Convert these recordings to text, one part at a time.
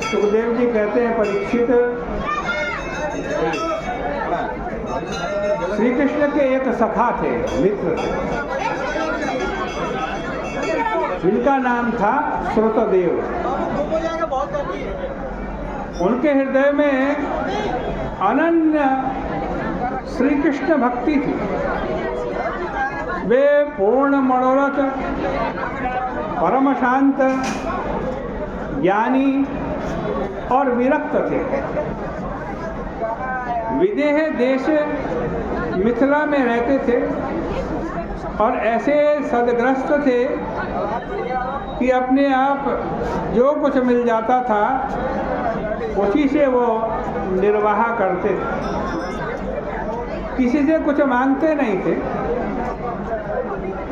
सुखदेव जी कहते हैं, परीक्षित, श्री कृष्ण के एक सखा थे, मित्र थे, जिनका नाम था श्रुतदेव। उनके हृदय में अनन्य श्री कृष्ण भक्ति थी। वे पूर्ण मनोरथ, परम शांत, ज्ञानी और विरक्त थे। विदेह देश मिथिला में रहते थे और ऐसे सदग्रस्त थे कि अपने आप जो कुछ मिल जाता था उसी से वो निर्वाह करते थे, किसी से कुछ मांगते नहीं थे।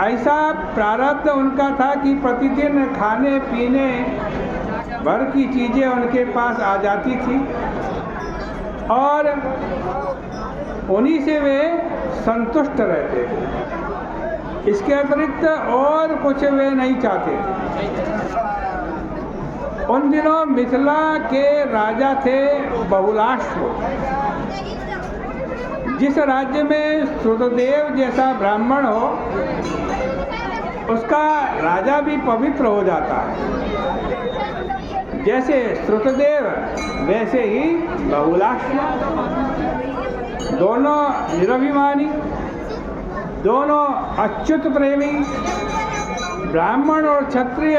ऐसा प्रारब्ध उनका था कि प्रतिदिन खाने पीने भर की चीज़ें उनके पास आ जाती थी और उन्हीं से वे संतुष्ट रहते थे। इसके अतिरिक्त और कुछ वे नहीं चाहते थे। उन दिनों मिथिला के राजा थे बहुलाश्व। जिस राज्य में श्रुतदेव जैसा ब्राह्मण हो उसका राजा भी पवित्र हो जाता है। जैसे श्रुतदेव वैसे ही बहुलाश्व, दोनों निरभिमानी, दोनों अच्युत प्रेमी, ब्राह्मण और क्षत्रिय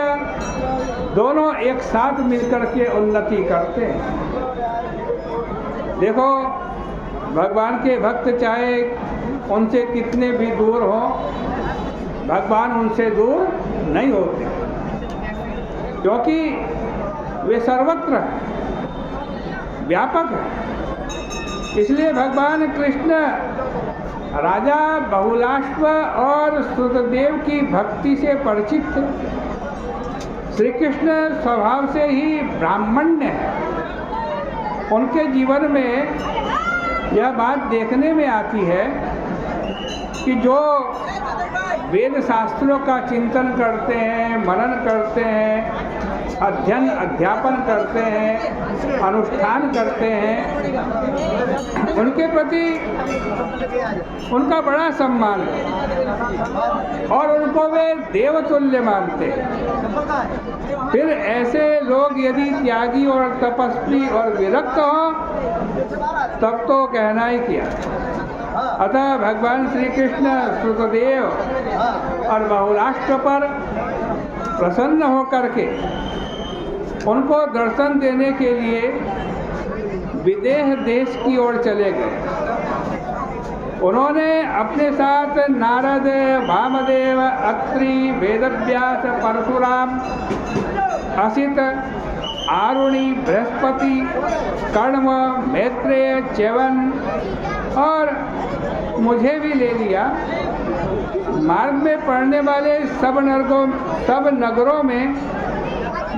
दोनों एक साथ मिलकर के उन्नति करते हैं। देखो, भगवान के भक्त चाहे उनसे कितने भी दूर हो, भगवान उनसे दूर नहीं होते, क्योंकि वे सर्वत्र हैं, व्यापक हैं। इसलिए भगवान कृष्ण राजा बहुलाश्व और श्रुतदेव की भक्ति से परिचित थे। श्री कृष्ण स्वभाव से ही ब्राह्मण्य है। उनके जीवन में यह बात देखने में आती है कि जो वेद शास्त्रों का चिंतन करते हैं, मनन करते हैं, अध्ययन अध्यापन करते हैं, अनुष्ठान करते हैं, उनके प्रति उनका बड़ा सम्मान है और उनको वे देवतुल्य मानते हैं। फिर ऐसे लोग यदि त्यागी और तपस्वी और विरक्त हो तब तो कहना ही क्या। अतः भगवान श्री कृष्ण श्रुतदेव और बहुलाश्व पर प्रसन्न होकर के उनको दर्शन देने के लिए विदेह देश की ओर चले गए। उन्होंने अपने साथ नारद, वामदेव, अत्रि, वेदव्यास, परशुराम, असित, आरुणि, बृहस्पति, कण्व, मैत्रेय, च्यवन और मुझे भी ले लिया। मार्ग में पड़ने वाले सब नगरों में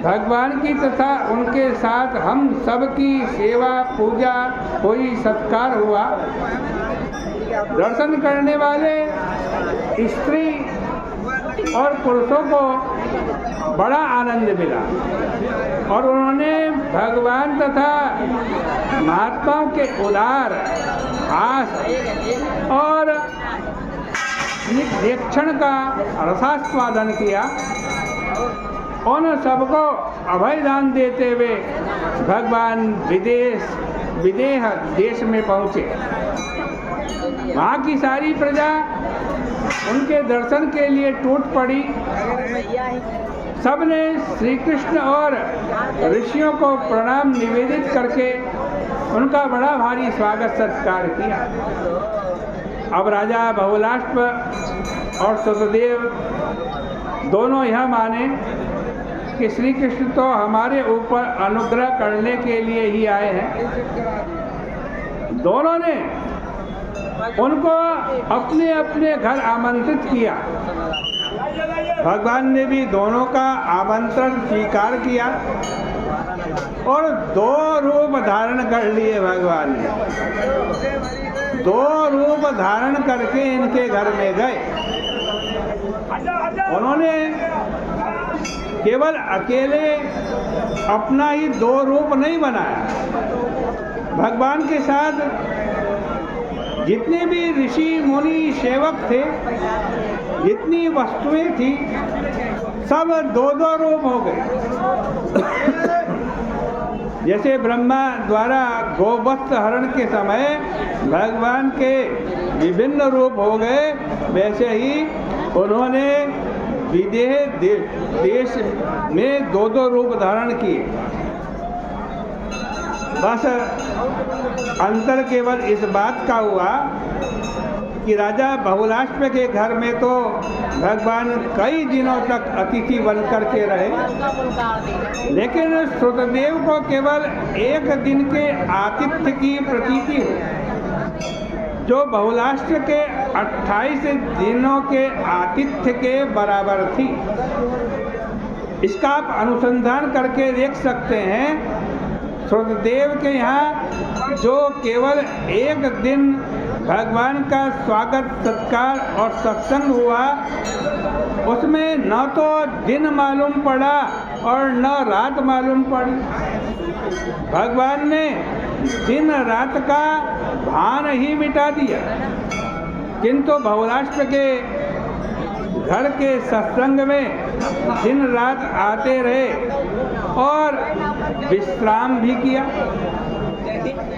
भगवान की तथा उनके साथ हम सब की सेवा पूजा हुई, सत्कार हुआ। दर्शन करने वाले स्त्री और पुरुषों को बड़ा आनंद मिला और उन्होंने भगवान तथा महात्माओं के उदार हास और निरीक्षण का रसास्वादन किया। उन सबको अभयदान देते हुए भगवान विदेह देश में पहुँचे। वहाँ की सारी प्रजा उनके दर्शन के लिए टूट पड़ी। सबने श्री कृष्ण और ऋषियों को प्रणाम निवेदित करके उनका बड़ा भारी स्वागत सत्कार किया। अब राजा बहुलाश्व और श्रुतदेव दोनों यह माने कि श्री कृष्ण तो हमारे ऊपर अनुग्रह करने के लिए ही आए हैं। दोनों ने उनको अपने अपने घर आमंत्रित किया। भगवान ने भी दोनों का आमंत्रण स्वीकार किया और दो रूप धारण कर लिए। भगवान ने दो रूप धारण करके इनके घर में गए। उन्होंने केवल अकेले अपना ही दो रूप नहीं बनाया, भगवान के साथ जितने भी ऋषि मुनि सेवक थे, जितनी वस्तुएं थी, सब दो दो रूप हो गए। जैसे ब्रह्मा द्वारा गोवत्स हरण के समय भगवान के विभिन्न रूप हो गए, वैसे ही उन्होंने विदेह देश में दो दो रूप धारण किए। बस अंतर केवल इस बात का हुआ कि राजा बहुलाष्प के घर में तो भगवान कई दिनों तक अतिथि बनकर के रहे, लेकिन श्रुतदेव को केवल एक दिन के आतिथ्य की प्रतीति हुई, जो बहुलाष्प के 28 दिनों के आतिथ्य के बराबर थी। इसका आप अनुसंधान करके देख सकते हैं। श्रुतदेव के यहाँ जो केवल एक दिन भगवान का स्वागत सत्कार और सत्संग हुआ, उसमें न तो दिन मालूम पड़ा और न रात मालूम पड़ी। भगवान ने दिन रात का भान ही मिटा दिया, किंतु बहुलाष्प के घर के सत्संग में दिन रात आते रहे और विश्राम भी किया।